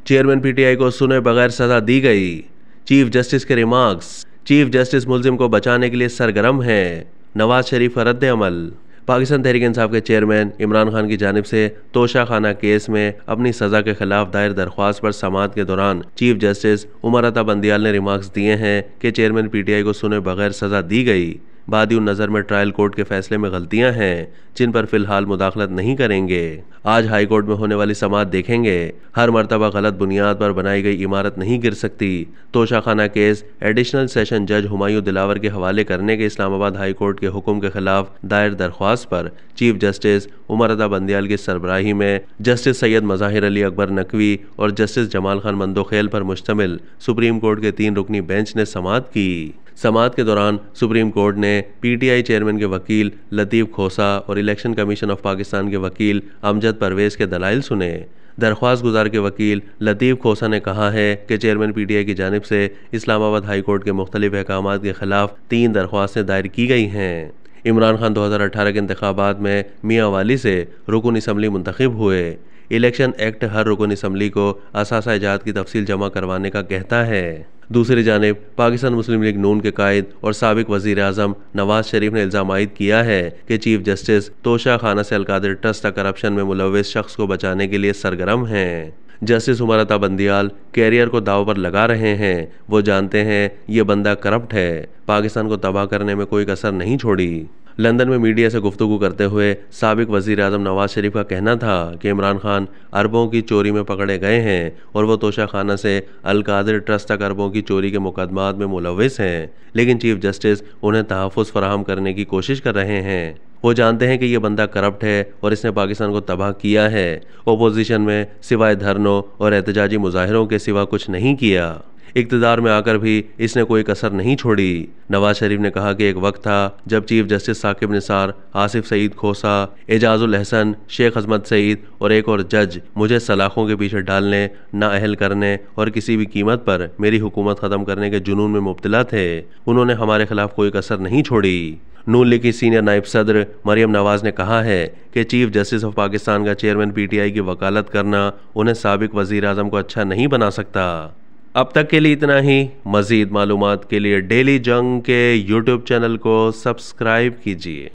Chairman PTI को सुने बगैर सजा दी गई। चीफ जस्टिस के रिमार्क्स। चीफ जस्टिस मुल्जिम को बचाने के लिए सरगर्म है। नवाज शरीफ का रद्द अमल। पाकिस्तान तहरीक इंसाफ के चेयरमैन इमरान खान की जानिब से तोशाखाना केस में अपनी सजा के खिलाफ दायर दरख्वास्त पर समाअत के दौरान चीफ जस्टिस उमर अता बंदियाल ने रिमार्क्स दिए हैं कि चेयरमैन पीटीआई को सुने बगैर सजा दी गई। बादी नज़र में ट्रायल कोर्ट के फैसले में गलतियां हैं जिन पर फिलहाल मुदाखलत नहीं करेंगे। आज हाई कोर्ट में होने वाली समाअत देखेंगे। हर मरतबा गलत बुनियाद पर बनाई गई इमारत नहीं गिर सकती। तोशाखाना केस एडिशनल सेशन जज हुमायूं दिलावर के हवाले करने के इस्लामाबाद हाई कोर्ट के हुक्म के खिलाफ दायर दरख्वास्त पर चीफ जस्टिस उमर अता बंदियाल की सरबराही में जस्टिस सैयद मज़ाहिर अली अकबर नकवी और जस्टिस जमाल खान मंदोखेल पर मुश्तमिल सुप्रीम कोर्ट के 3 रुकनी बेंच ने समाअत की। समाअत के दौरान सुप्रीम कोर्ट ने पीटीआई चेयरमैन के वकील लतीफ़ खोसा और इलेक्शन कमीशन ऑफ पाकिस्तान के वकील अमजद परवेज़ के दलाइल सुने। दरख्वास्त गुजार के वकील लतीफ़ खोसा ने कहा है कि चेयरमैन पीटीआई की जानिब से इस्लामाबाद हाई कोर्ट के मुख्तलिफ अहकामात के खिलाफ 3 दरख्वास्तें दायर की गई हैं। इमरान खान 2018 के इंतखाबात में मियाँ वाली से रुकन असम्बली मुंतखब हुए। इलेक्शन एक्ट हर रुकन असम्बली को असासा इजात की तफसील जमा करवाने का कहता है। दूसरी जानिब पाकिस्तान मुस्लिम लीग नून के कायद और साबिक वज़ीर आज़म नवाज शरीफ ने इल्ज़ाम आयद किया है कि चीफ जस्टिस तोशाखाना से अलकादिर ट्रस्ट तक करप्शन में मुलव्विस शख्स को बचाने के लिए सरगर्म हैं। जस्टिस उमर अता बंदियाल कैरियर को दाव पर लगा रहे हैं। वो जानते हैं ये बंदा करप्ट है, पाकिस्तान को तबाह करने में कोई कसर नहीं छोड़ी। लंदन में मीडिया से गुफ्तगू करते हुए साबिक वज़ीर आज़म नवाज शरीफ का कहना था कि इमरान खान अरबों की चोरी में पकड़े गए हैं और वो तोशाखाना से अलकादिर ट्रस्ट तक अरबों की चोरी के मुकदमात में मुलव्विस हैं, लेकिन चीफ जस्टिस उन्हें तहफ़्फ़ुज़ फराहम करने की कोशिश कर रहे हैं। वो जानते हैं कि ये बंदा करप्ट है और इसने पाकिस्तान को तबाह किया है। ओपोजिशन में सिवाय धरनों और एहतजाजी मुजाहिरों के सिवा कुछ नहीं किया। इक़्तिदार में आकर भी इसने कोई कसर नहीं छोड़ी। नवाज शरीफ ने कहा कि एक वक्त था जब चीफ जस्टिस साकिब निसार, आसिफ सईद खोसा, एजाजुल अहसन, शेख अजमत सईद और एक और जज मुझे सलाखों के पीछे डालने, नाअहल करने और किसी भी कीमत पर मेरी हुकूमत ख़त्म करने के जुनून में मुब्तला थे। उन्होंने हमारे खिलाफ कोई कसर नहीं छोड़ी। नून लीग की सीनियर नायब सदर मरियम नवाज ने कहा है कि चीफ जस्टिस ऑफ पाकिस्तान का चेयरमैन पीटीआई की वकालत करना उन्हें साबिक वज़ीर आज़म को अच्छा नहीं बना सकता। अब तक के लिए इतना ही। मज़ीद मालूमात के लिए डेली जंग के यूट्यूब चैनल को सब्सक्राइब कीजिए।